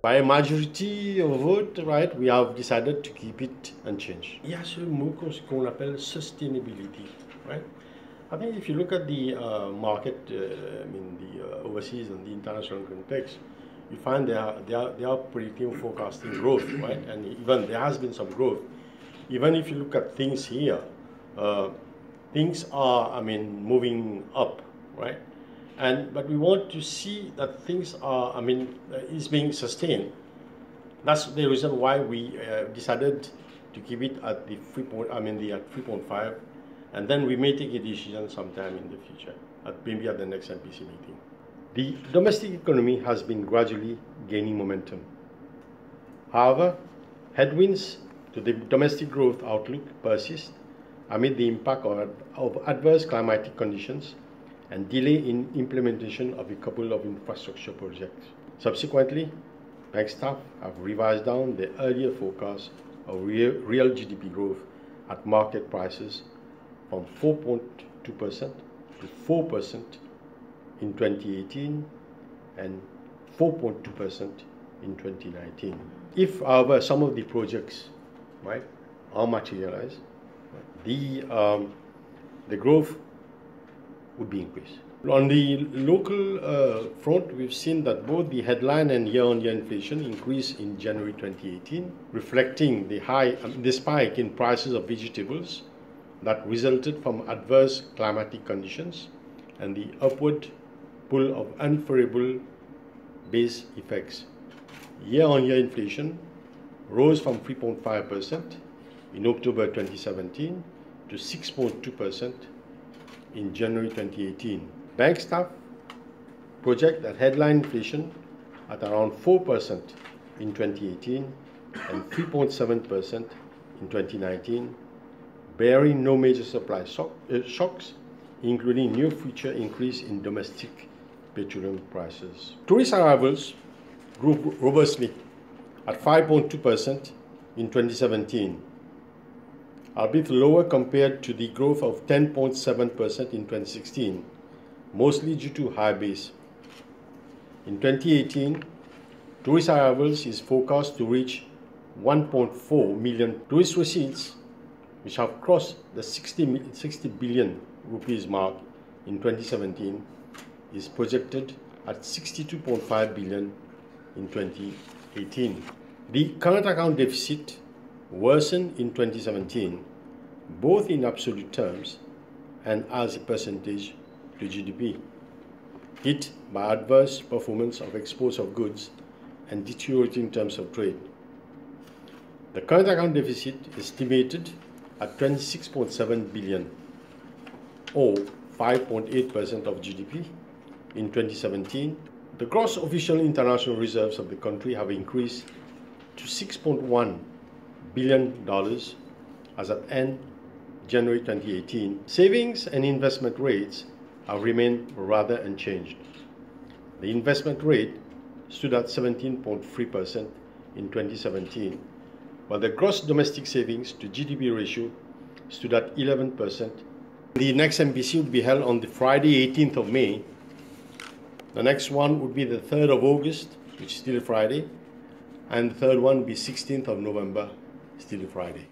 By a majority of vote, right, we have decided to keep it unchanged. Il y a ce mot qu'on appelle sustainability, right? I think if you look at the market, the overseas and the international context, you find they are predicting, forecasting growth, right? And even there has been some growth. Even if you look at things here, things are, moving up, right? But we want to see that things are, is being sustained. That's the reason why we decided to keep it at the 3.5, and then we may take a decision sometime in the future, maybe at the next MPC meeting. The domestic economy has been gradually gaining momentum. However, headwinds to the domestic growth outlook persist amid the impact of adverse climatic conditions and delay in implementation of a couple of infrastructure projects. Subsequently, bank staff have revised down their earlier forecast of real GDP growth at market prices from 4.2% to 4% in 2018 and 4.2% in 2019. If, however, some of the projects, right, are materialized, the growth would be increased. On the local front, we've seen that both the headline and year-on-year inflation increased in January 2018, reflecting the spike in prices of vegetables that resulted from adverse climatic conditions and the upward pull of unfavorable base effects. Year-on-year inflation rose from 3.5% in October 2017 to 6.2% in January 2018. Bank staff project that headline inflation at around 4% in 2018 and 3.7% in 2019, bearing no major supply shocks, including no future increase in domestic petroleum prices. Tourist arrivals grew robustly at 5.2% in 2017, albeit lower compared to the growth of 10.7% in 2016, mostly due to high base. In 2018, tourist arrivals is forecast to reach 1.4 million. Tourist receipts, which have crossed the 60 billion rupees mark in 2017, is projected at 62.5 billion in 2018. The current account deficit worsened in 2017, both in absolute terms and as a percentage to GDP, hit by adverse performance of exports of goods and deteriorating terms of trade. The current account deficit is estimated at 26.7 billion, or 5.8% of GDP in 2017. The gross official international reserves of the country have increased to $6.1 billion as at end January 2018. Savings and investment rates have remained rather unchanged. The investment rate stood at 17.3% in 2017, while the gross domestic savings to GDP ratio stood at 11%. The next MPC would be held on the Friday 18th of May. The next one would be the 3rd of August, which is still a Friday, and the third one would be 16th of November, still a Friday.